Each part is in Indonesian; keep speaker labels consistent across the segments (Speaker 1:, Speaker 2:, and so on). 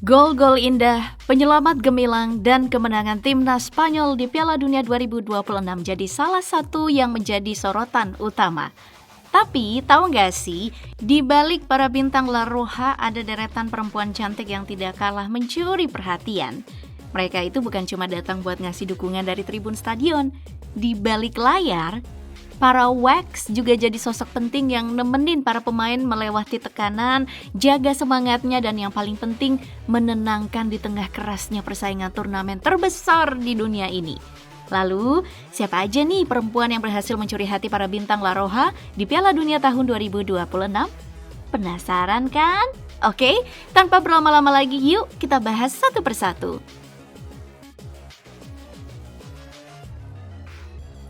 Speaker 1: Gol-gol indah, penyelamat gemilang, dan kemenangan timnas Spanyol di Piala Dunia 2026 jadi salah satu yang menjadi sorotan utama. Tapi, tahu nggak sih, di balik para bintang La Roja ada deretan perempuan cantik yang tidak kalah mencuri perhatian. Mereka itu bukan cuma datang buat ngasih dukungan dari tribun stadion. Di balik layar, para Wax juga jadi sosok penting yang nemenin para pemain melewati tekanan, jaga semangatnya, dan yang paling penting menenangkan di tengah kerasnya persaingan turnamen terbesar di dunia ini. Lalu, siapa aja nih perempuan yang berhasil mencuri hati para bintang La Roja di Piala Dunia tahun 2026? Penasaran kan? Oke, tanpa berlama-lama lagi yuk kita bahas satu persatu.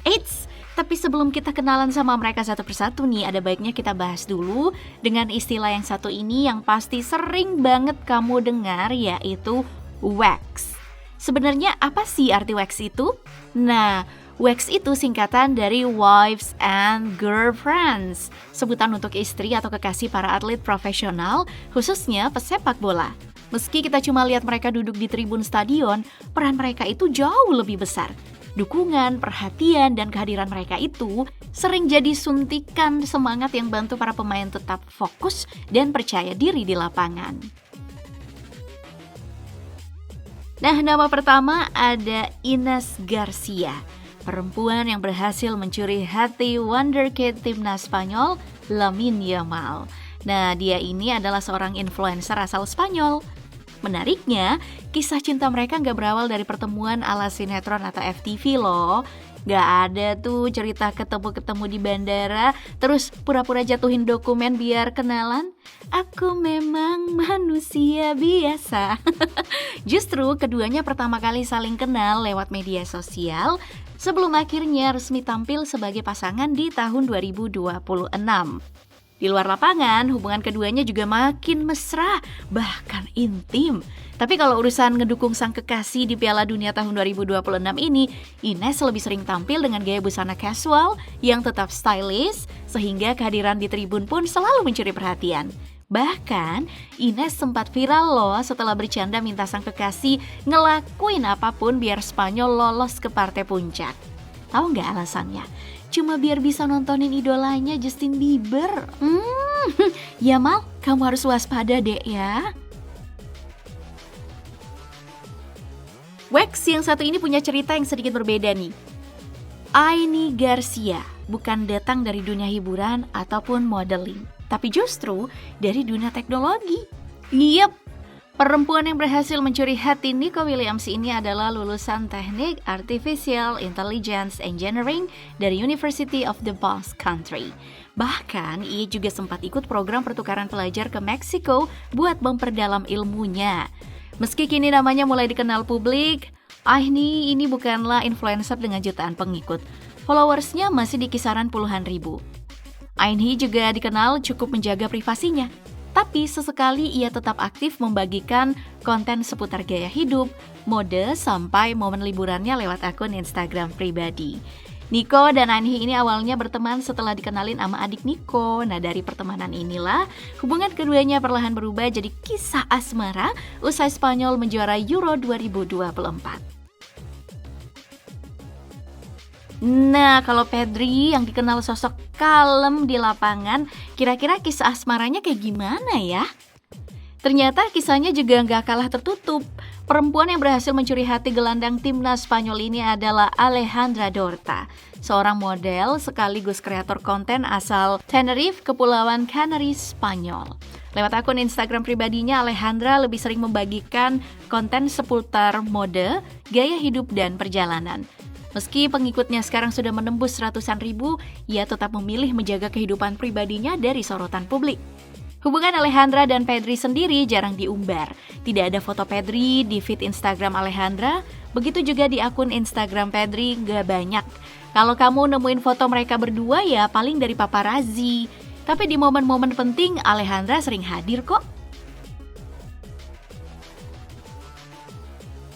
Speaker 1: Eits! Tapi sebelum kita kenalan sama mereka satu persatu nih, ada baiknya kita bahas dulu dengan istilah yang satu ini yang pasti sering banget kamu dengar, yaitu wax. Sebenarnya apa sih arti wax itu? Nah, wax itu singkatan dari wives and girlfriends, sebutan untuk istri atau kekasih para atlet profesional, khususnya pesepak bola. Meski kita cuma lihat mereka duduk di tribun stadion, peran mereka itu jauh lebih besar. Dukungan, perhatian, dan kehadiran mereka itu sering jadi suntikan semangat yang bantu para pemain tetap fokus dan percaya diri di lapangan. Nah, nama pertama ada Ines Garcia, perempuan yang berhasil mencuri hati wonderkid timnas Spanyol, Lamine Yamal. Nah, dia ini adalah seorang influencer asal Spanyol. Menariknya, kisah cinta mereka gak berawal dari pertemuan ala sinetron atau FTV loh. Gak ada tuh cerita ketemu-ketemu di bandara, terus pura-pura jatuhin dokumen biar kenalan. Aku memang manusia biasa. Justru keduanya pertama kali saling kenal lewat media sosial sebelum akhirnya resmi tampil sebagai pasangan di tahun 2026. Di luar lapangan, hubungan keduanya juga makin mesra, bahkan intim. Tapi kalau urusan ngedukung sang kekasih di Piala Dunia tahun 2026 ini, Ines lebih sering tampil dengan gaya busana casual yang tetap stylish, sehingga kehadiran di tribun pun selalu mencuri perhatian. Bahkan, Ines sempat viral loh setelah bercanda minta sang kekasih ngelakuin apapun biar Spanyol lolos ke partai puncak. Tahu nggak alasannya? Cuma biar bisa nontonin idolanya Justin Bieber. Yamal, kamu harus waspada deh ya. Wax yang satu ini punya cerita yang sedikit berbeda nih. Aini Garcia bukan datang dari dunia hiburan ataupun modeling, tapi justru dari dunia teknologi. Yep. Perempuan yang berhasil mencuri hati Nico Williams ini adalah lulusan Teknik Artificial Intelligence Engineering dari University of the Basque Country. Bahkan, ia juga sempat ikut program pertukaran pelajar ke Meksiko buat memperdalam ilmunya. Meski kini namanya mulai dikenal publik, Aini ini bukanlah influencer dengan jutaan pengikut. Followersnya masih di kisaran puluhan ribu. Aini juga dikenal cukup menjaga privasinya. Tapi sesekali ia tetap aktif membagikan konten seputar gaya hidup, mode, sampai momen liburannya lewat akun Instagram pribadi. Nico dan Aini ini awalnya berteman setelah dikenalin sama adik Nico. Nah, dari pertemanan inilah hubungan keduanya perlahan berubah jadi kisah asmara usai Spanyol menjuara Euro 2024. Nah, kalau Pedri yang dikenal sosok kalem di lapangan, kira-kira kisah asmaranya kayak gimana ya? Ternyata kisahnya juga nggak kalah tertutup. Perempuan yang berhasil mencuri hati gelandang timnas Spanyol ini adalah Alejandra Dorta, seorang model sekaligus kreator konten asal Tenerife, Kepulauan Canary, Spanyol. Lewat akun Instagram pribadinya, Alejandra lebih sering membagikan konten seputar mode, gaya hidup, dan perjalanan. Meski pengikutnya sekarang sudah menembus ratusan ribu, ia tetap memilih menjaga kehidupan pribadinya dari sorotan publik. Hubungan Alejandra dan Pedri sendiri jarang diumbar. Tidak ada foto Pedri di feed Instagram Alejandra, begitu juga di akun Instagram Pedri gak banyak. Kalau kamu nemuin foto mereka berdua ya paling dari paparazzi. Tapi di momen-momen penting Alejandra sering hadir kok.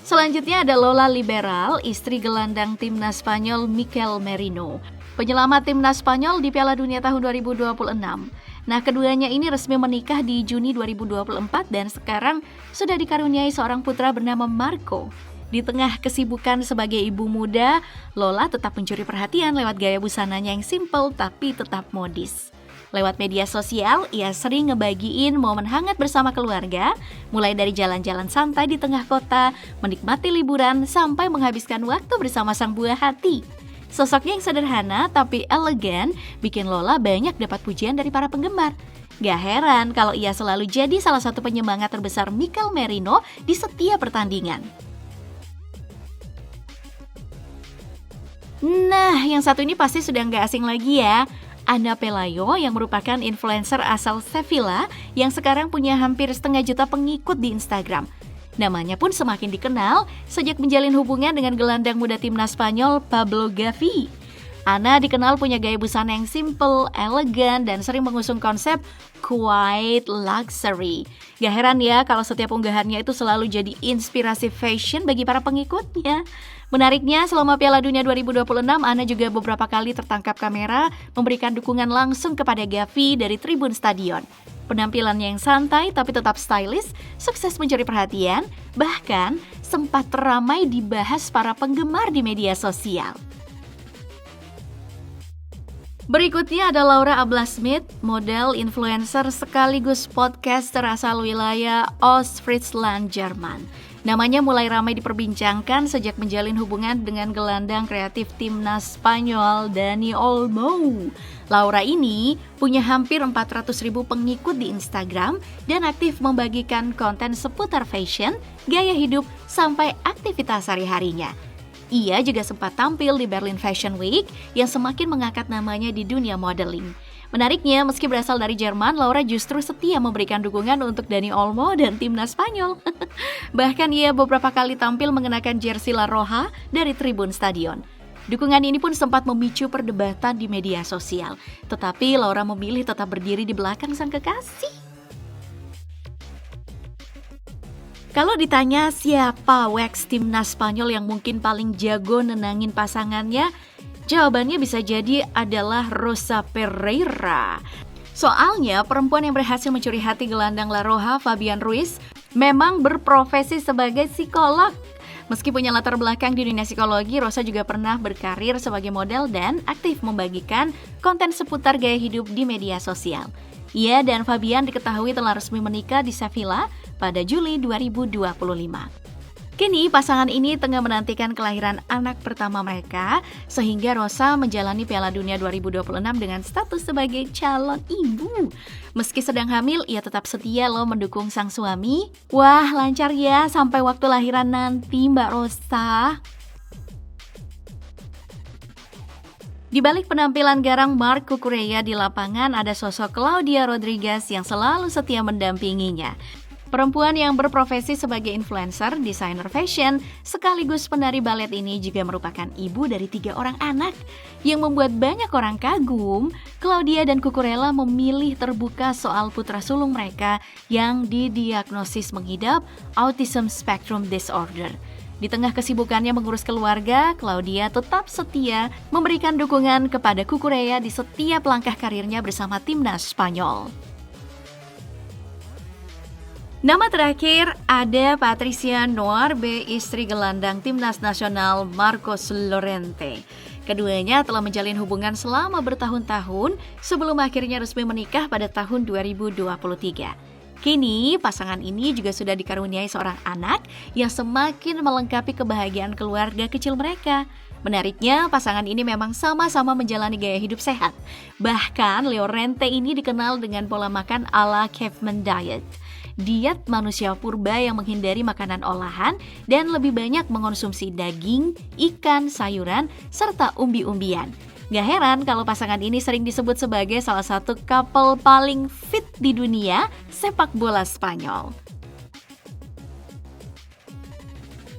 Speaker 1: Selanjutnya ada Lola Liberal, istri gelandang timnas Spanyol Mikel Merino. Penyelamat timnas Spanyol di Piala Dunia tahun 2026. Nah, keduanya ini resmi menikah di Juni 2024 dan sekarang sudah dikaruniai seorang putra bernama Marco. Di tengah kesibukan sebagai ibu muda, Lola tetap mencuri perhatian lewat gaya busananya yang simple tapi tetap modis. Lewat media sosial, ia sering ngebagiin momen hangat bersama keluarga, mulai dari jalan-jalan santai di tengah kota, menikmati liburan, sampai menghabiskan waktu bersama sang buah hati. Sosoknya yang sederhana tapi elegan bikin Lola banyak dapat pujian dari para penggemar. Gak heran kalau ia selalu jadi salah satu penyemangat terbesar Mikel Merino di setiap pertandingan. Nah, yang satu ini pasti sudah nggak asing lagi ya. Ana Pelayo yang merupakan influencer asal Sevilla yang sekarang punya hampir 1,5 juta pengikut di Instagram. Namanya pun semakin dikenal sejak menjalin hubungan dengan gelandang muda timnas Spanyol Pablo Gavi. Ana dikenal punya gaya busana yang simple, elegan, dan sering mengusung konsep quiet luxury. Gak heran ya kalau setiap unggahannya itu selalu jadi inspirasi fashion bagi para pengikutnya. Menariknya, selama Piala Dunia 2026, Ana juga beberapa kali tertangkap kamera memberikan dukungan langsung kepada Gavi dari tribun stadion. Penampilannya yang santai tapi tetap stylish, sukses mencuri perhatian, bahkan sempat ramai dibahas para penggemar di media sosial. Berikutnya ada Laura Abla-Smith, model, influencer sekaligus podcaster asal wilayah Ostfriesland, Jerman. Namanya mulai ramai diperbincangkan sejak menjalin hubungan dengan gelandang kreatif timnas Spanyol Dani Olmo. Laura ini punya hampir 400.000 pengikut di Instagram dan aktif membagikan konten seputar fashion, gaya hidup, sampai aktivitas sehari-harinya. Ia juga sempat tampil di Berlin Fashion Week yang semakin mengangkat namanya di dunia modeling. Menariknya, meski berasal dari Jerman, Laura justru setia memberikan dukungan untuk Dani Olmo dan timnas Spanyol. Bahkan ia beberapa kali tampil mengenakan jersey La Roja dari tribun stadion. Dukungan ini pun sempat memicu perdebatan di media sosial. Tetapi Laura memilih tetap berdiri di belakang sang kekasih. Kalau ditanya siapa wax timnas Spanyol yang mungkin paling jago nenangin pasangannya, jawabannya bisa jadi adalah Rosa Pereira. Soalnya perempuan yang berhasil mencuri hati gelandang La Roja, Fabián Ruiz, memang berprofesi sebagai psikolog. Meski punya latar belakang di dunia psikologi, Rosa juga pernah berkarir sebagai model dan aktif membagikan konten seputar gaya hidup di media sosial. Ia dan Fabián diketahui telah resmi menikah di Sevilla pada Juli 2025. Kini pasangan ini tengah menantikan kelahiran anak pertama mereka, sehingga Rosa menjalani Piala Dunia 2026 dengan status sebagai calon ibu. Meski sedang hamil, ia tetap setia loh mendukung sang suami. Wah, lancar ya sampai waktu lahiran nanti Mbak Rosa. Di balik penampilan garang Marc Cucurella di lapangan, ada sosok Claudia Rodriguez yang selalu setia mendampinginya. Perempuan yang berprofesi sebagai influencer, desainer fashion, sekaligus penari balet ini juga merupakan ibu dari 3 orang anak. Yang membuat banyak orang kagum, Claudia dan Cucurella memilih terbuka soal putra sulung mereka yang didiagnosis mengidap Autism Spectrum Disorder. Di tengah kesibukannya mengurus keluarga, Claudia tetap setia memberikan dukungan kepada Cucurella di setiap langkah karirnya bersama timnas Spanyol. Nama terakhir ada Patricia Noarbe, istri gelandang timnas nasional Marcos Llorente. Keduanya telah menjalin hubungan selama bertahun-tahun sebelum akhirnya resmi menikah pada tahun 2023. Kini, pasangan ini juga sudah dikaruniai seorang anak yang semakin melengkapi kebahagiaan keluarga kecil mereka. Menariknya, pasangan ini memang sama-sama menjalani gaya hidup sehat. Bahkan, Llorente ini dikenal dengan pola makan ala caveman diet. Diet manusia purba yang menghindari makanan olahan dan lebih banyak mengonsumsi daging, ikan, sayuran, serta umbi-umbian. Gak heran kalau pasangan ini sering disebut sebagai salah satu couple paling fit di dunia sepak bola Spanyol.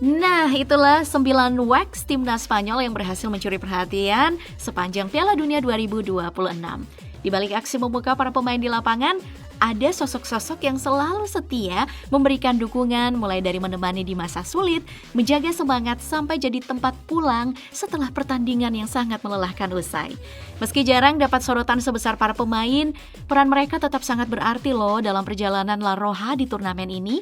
Speaker 1: Nah, itulah 9 wax timnas Spanyol yang berhasil mencuri perhatian sepanjang Piala Dunia 2026. Di balik aksi membuka para pemain di lapangan, ada sosok-sosok yang selalu setia memberikan dukungan mulai dari menemani di masa sulit, menjaga semangat sampai jadi tempat pulang setelah pertandingan yang sangat melelahkan usai. Meski jarang dapat sorotan sebesar para pemain, peran mereka tetap sangat berarti loh dalam perjalanan La Roja di turnamen ini.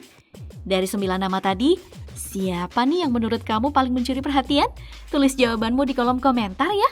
Speaker 1: Dari 9 nama tadi, siapa nih yang menurut kamu paling mencuri perhatian? Tulis jawabanmu di kolom komentar ya.